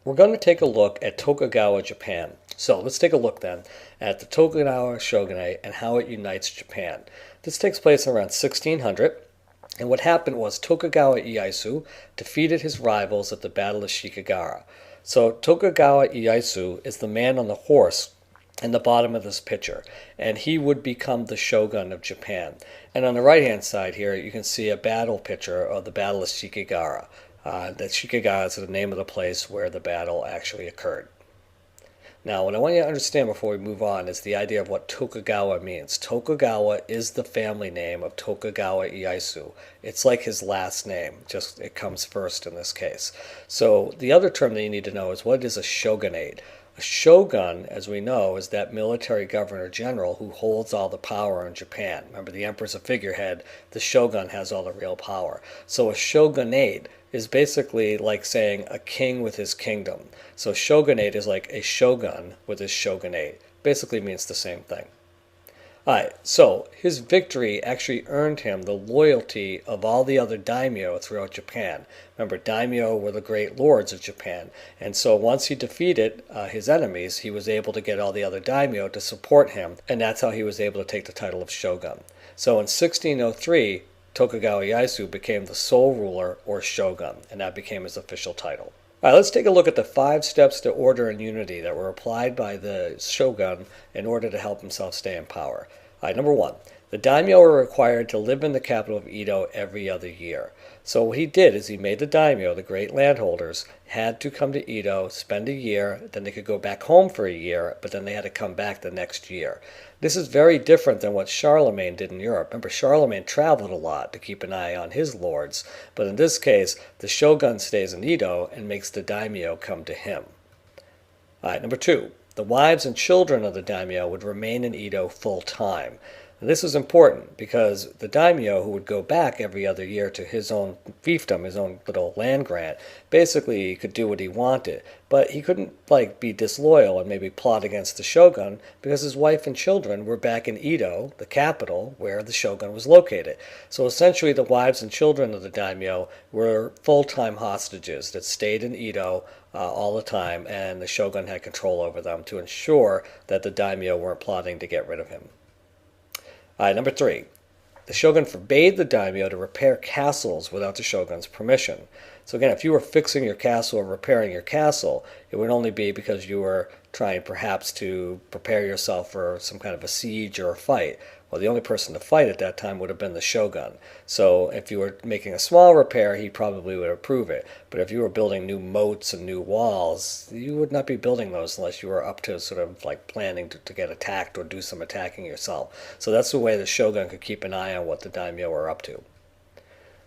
We're going to take a look at Tokugawa Japan. So let's take a look then at the Tokugawa shogunate and how it unites Japan. This takes place around 1600, and what happened was Tokugawa Ieyasu defeated his rivals at the Battle of Shikigara. So Tokugawa Ieyasu is the man on the horse in the bottom of this picture, and he would become the shogun of Japan. And on the right hand side here you can see a battle picture of the Battle of Shikigara. That Shikigara is the name of the place where the battle actually occurred. Now, what I want you to understand before we move on is the idea of what Tokugawa means. Tokugawa is the family name of Tokugawa Ieyasu. It's like his last name, just it comes first in this case. So the other term that you need to know is what is a shogunate. A shogun, as we know, is that military governor general who holds all the power in Japan. Remember, the emperor's a figurehead, the shogun has all the real power. So a shogunate is basically like saying a king with his kingdom. So shogunate is like a shogun with his shogunate. Basically means the same thing. Alright, so his victory actually earned him the loyalty of all the other daimyo throughout Japan. Remember, daimyo were the great lords of Japan, and so once he defeated his enemies, he was able to get all the other daimyo to support him, and that's how he was able to take the title of shogun. So in 1603, Tokugawa Ieyasu became the sole ruler, or shogun, and that became his official title. All right, let's take a look at the 5 steps to order and unity that were applied by the shogun in order to help himself stay in power. All right, number 1, the daimyo were required to live in the capital of Edo every other year. So what he did is he made the daimyo, the great landholders, had to come to Edo, spend a year, then they could go back home for a year, but then they had to come back the next year. This is very different than what Charlemagne did in Europe. Remember, Charlemagne traveled a lot to keep an eye on his lords, but in this case, the shogun stays in Edo and makes the daimyo come to him. All right, number 2, the wives and children of the daimyo would remain in Edo full time. And this is important because the daimyo, who would go back every other year to his own fiefdom, his own little land grant, basically he could do what he wanted. But he couldn't be disloyal and maybe plot against the shogun because his wife and children were back in Edo, the capital, where the shogun was located. So essentially the wives and children of the daimyo were full-time hostages that stayed in Edo all the time, and the shogun had control over them to ensure that the daimyo weren't plotting to get rid of him. Number 3, the shogun forbade the daimyo to repair castles without the shogun's permission. So again, if you were fixing your castle or repairing your castle, it would only be because you were trying perhaps to prepare yourself for some kind of a siege or a fight. Well, the only person to fight at that time would have been the shogun. So if you were making a small repair, he probably would approve it. But if you were building new moats and new walls, you would not be building those unless you were up to sort of planning to get attacked or do some attacking yourself. So that's the way the shogun could keep an eye on what the daimyo were up to.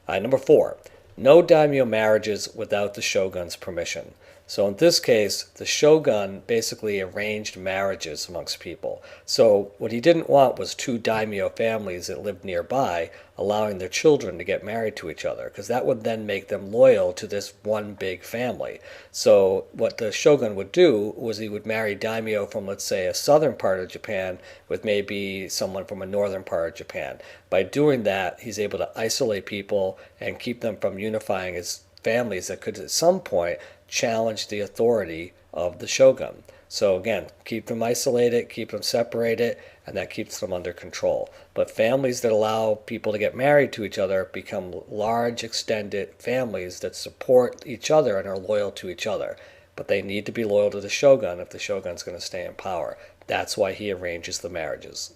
Number 4, no daimyo marriages without the shogun's permission. So in this case, the shogun basically arranged marriages amongst people. So what he didn't want was 2 daimyo families that lived nearby allowing their children to get married to each other, because that would then make them loyal to this one big family. So what the shogun would do was he would marry daimyo from, let's say, a southern part of Japan with maybe someone from a northern part of Japan. By doing that, he's able to isolate people and keep them from unifying his families that could at some point challenge the authority of the shogun. So again, keep them isolated, keep them separated, and that keeps them under control. But families that allow people to get married to each other become large, extended families that support each other and are loyal to each other. But they need to be loyal to the shogun if the shogun's going to stay in power. That's why he arranges the marriages.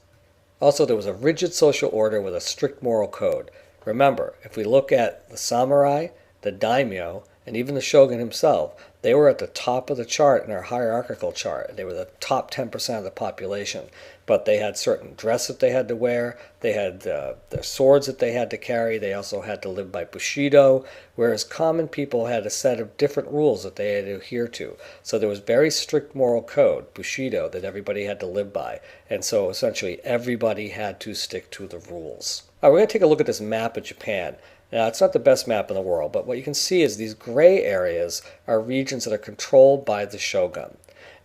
Also, there was a rigid social order with a strict moral code. Remember, if we look at the samurai, the daimyo, and even the shogun himself, they were at the top of the chart in our hierarchical chart. They were the top 10% of the population. But they had certain dress that they had to wear. They had their swords that they had to carry. They also had to live by Bushido, whereas common people had a set of different rules that they had to adhere to. So there was very strict moral code, Bushido, that everybody had to live by. And so essentially everybody had to stick to the rules. All right, we're going to take a look at this map of Japan. Now, it's not the best map in the world, but what you can see is these gray areas are regions that are controlled by the shogun.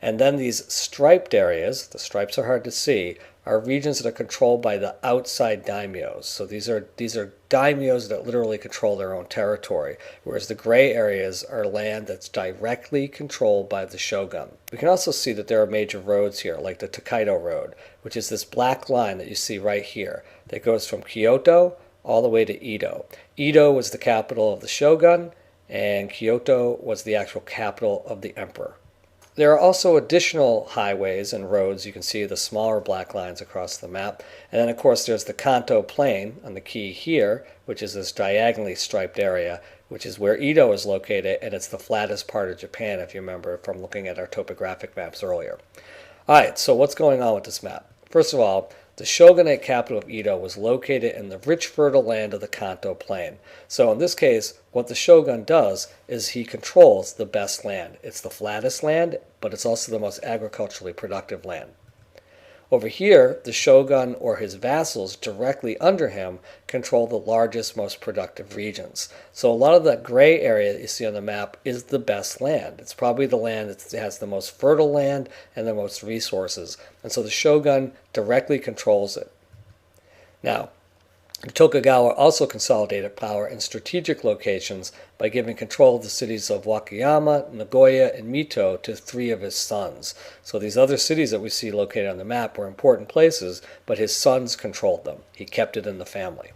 And then these striped areas, the stripes are hard to see, are regions that are controlled by the outside daimyos. So these are daimyos that literally control their own territory, whereas the gray areas are land that's directly controlled by the shogun. We can also see that there are major roads here, like the Tokaido Road, which is this black line that you see right here that goes from Kyoto all the way to Edo. Edo was the capital of the shogun, and Kyoto was the actual capital of the emperor. There are also additional highways and roads. You can see the smaller black lines across the map. And then, of course, there's the Kanto Plain on the key here, which is this diagonally striped area, which is where Edo is located, and it's the flattest part of Japan, if you remember from looking at our topographic maps earlier. All right, so what's going on with this map? First of all, the shogunate capital of Edo was located in the rich fertile land of the Kanto Plain. So in this case, what the shogun does is he controls the best land. It's the flattest land, but it's also the most agriculturally productive land. Over here, the shogun or his vassals directly under him control the largest, most productive regions. So a lot of that gray area that you see on the map is the best land. It's probably the land that has the most fertile land and the most resources. And so the shogun directly controls it. Now, Tokugawa also consolidated power in strategic locations by giving control of the cities of Wakayama, Nagoya, and Mito to 3 of his sons. So these other cities that we see located on the map were important places, but his sons controlled them. He kept it in the family.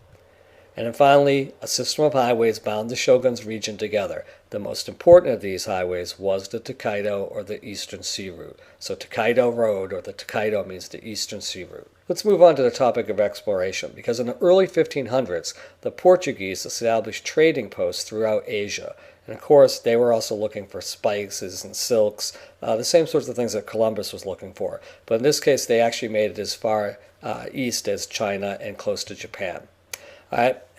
And then finally, a system of highways bound the shogun's region together. The most important of these highways was the Tokaido, or the Eastern Sea Route. So Tokaido Road, or the Tokaido, means the Eastern Sea Route. Let's move on to the topic of exploration, because in the early 1500s, the Portuguese established trading posts throughout Asia. And of course, they were also looking for spices and silks, the same sorts of things that Columbus was looking for. But in this case, they actually made it as far east as China and close to Japan.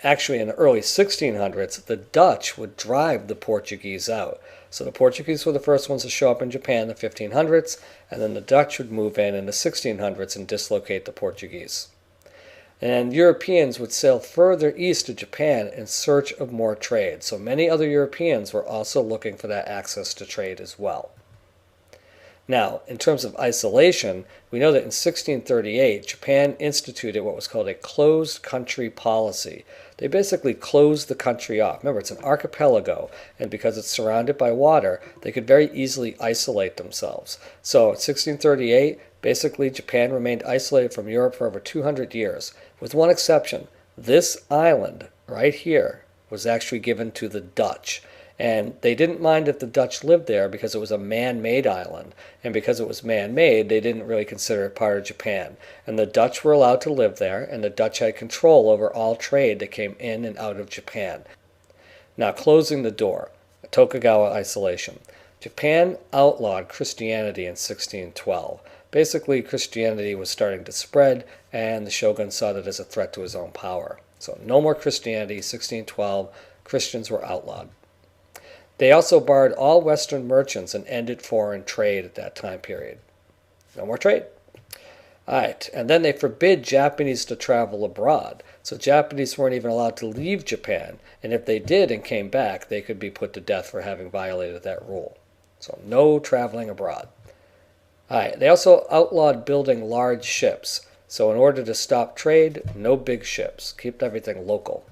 Actually, in the early 1600s, the Dutch would drive the Portuguese out. So the Portuguese were the first ones to show up in Japan in the 1500s, and then the Dutch would move in the 1600s and dislocate the Portuguese. And Europeans would sail further east to Japan in search of more trade. So many other Europeans were also looking for that access to trade as well. Now, in terms of isolation, we know that in 1638, Japan instituted what was called a closed country policy. They basically closed the country off. Remember, it's an archipelago, and because it's surrounded by water, they could very easily isolate themselves. So in 1638, basically Japan remained isolated from Europe for over 200 years, with one exception. This island right here was actually given to the Dutch. And they didn't mind if the Dutch lived there because it was a man-made island. And because it was man-made, they didn't really consider it part of Japan. And the Dutch were allowed to live there, and the Dutch had control over all trade that came in and out of Japan. Now, closing the door, Tokugawa isolation. Japan outlawed Christianity in 1612. Basically, Christianity was starting to spread, and the shogun saw that as a threat to his own power. So no more Christianity, 1612, Christians were outlawed. They also barred all Western merchants and ended foreign trade at that time period. No more trade. All right, and then they forbid Japanese to travel abroad. So Japanese weren't even allowed to leave Japan, and if they did and came back, they could be put to death for having violated that rule. So no traveling abroad. All right, they also outlawed building large ships. So in order to stop trade, no big ships. Keep everything local.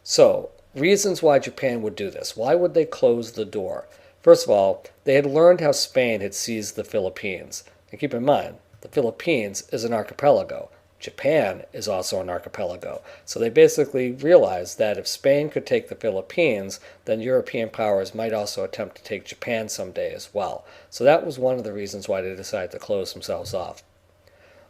So, reasons why Japan would do this. Why would they close the door? First of all, they had learned how Spain had seized the Philippines. And keep in mind, the Philippines is an archipelago. Japan is also an archipelago. So they basically realized that if Spain could take the Philippines, then European powers might also attempt to take Japan someday as well. So that was one of the reasons why they decided to close themselves off.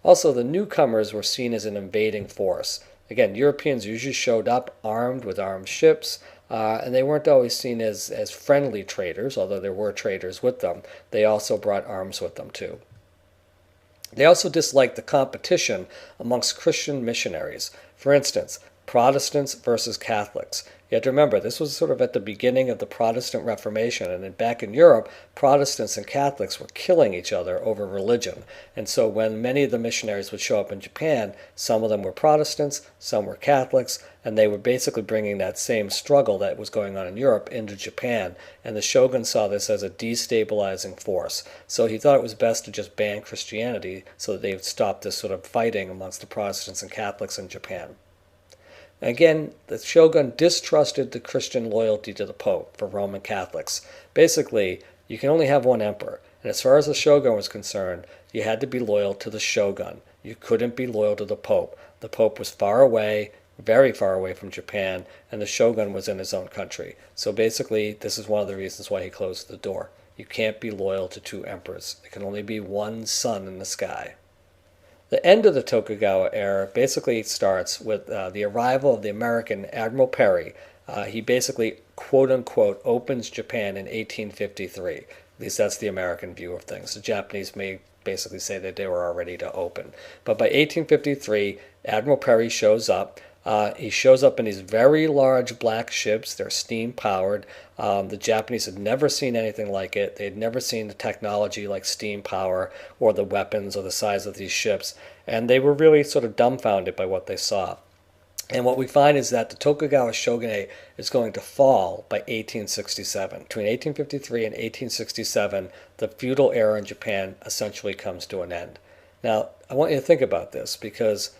Also, the newcomers were seen as an invading force. Again, Europeans usually showed up armed with armed ships, and they weren't always seen as friendly traders, although there were traders with them. They also brought arms with them too. They also disliked the competition amongst Christian missionaries. For instance, Protestants versus Catholics. You have to remember, this was sort of at the beginning of the Protestant Reformation, and then back in Europe, Protestants and Catholics were killing each other over religion. And so when many of the missionaries would show up in Japan, some of them were Protestants, some were Catholics, and they were basically bringing that same struggle that was going on in Europe into Japan. And the shogun saw this as a destabilizing force. So he thought it was best to just ban Christianity so that they would stop this sort of fighting amongst the Protestants and Catholics in Japan. Again, the shogun distrusted the Christian loyalty to the Pope for Roman Catholics. Basically, you can only have one emperor, and as far as the shogun was concerned, you had to be loyal to the shogun. You couldn't be loyal to the Pope. The Pope was far away, very far away from Japan, and the shogun was in his own country. So basically, this is one of the reasons why he closed the door. You can't be loyal to two emperors. There can only be one sun in the sky. The end of the Tokugawa era basically starts with the arrival of the American Admiral Perry. He basically, quote-unquote, opens Japan in 1853. At least that's the American view of things. The Japanese may basically say that they were all ready to open. But by 1853, Admiral Perry shows up. He shows up in these very large black ships. They're steam-powered. The Japanese had never seen anything like it. They had never seen the technology like steam power or the weapons or the size of these ships. And they were really sort of dumbfounded by what they saw. And what we find is that the Tokugawa shogunate is going to fall by 1867. Between 1853 and 1867, the feudal era in Japan essentially comes to an end. Now, I want you to think about this because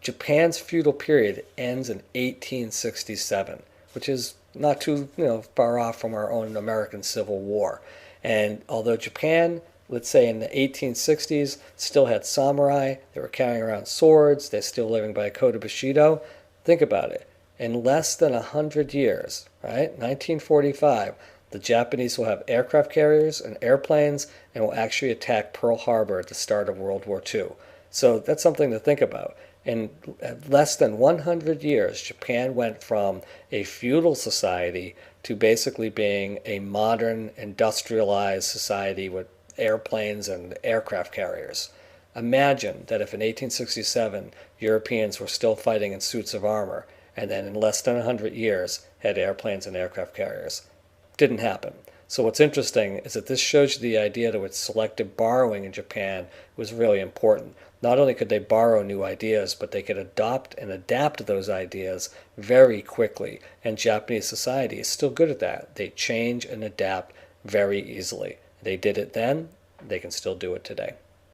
Japan's feudal period ends in 1867, which is not too far off from our own American Civil War. And although Japan, let's say in the 1860s, still had samurai, they were carrying around swords, they're still living by a code of Bushido, think about it. In less than 100 years, right, 1945, the Japanese will have aircraft carriers and airplanes and will actually attack Pearl Harbor at the start of World War II. So that's something to think about. In less than 100 years, Japan went from a feudal society to basically being a modern, industrialized society with airplanes and aircraft carriers. Imagine that if in 1867 Europeans were still fighting in suits of armor, and then in less than 100 years had airplanes and aircraft carriers. Didn't happen. So what's interesting is that this shows you the idea that with selective borrowing in Japan was really important. Not only could they borrow new ideas, but they could adopt and adapt those ideas very quickly. And Japanese society is still good at that. They change and adapt very easily. They did it then, they can still do it today.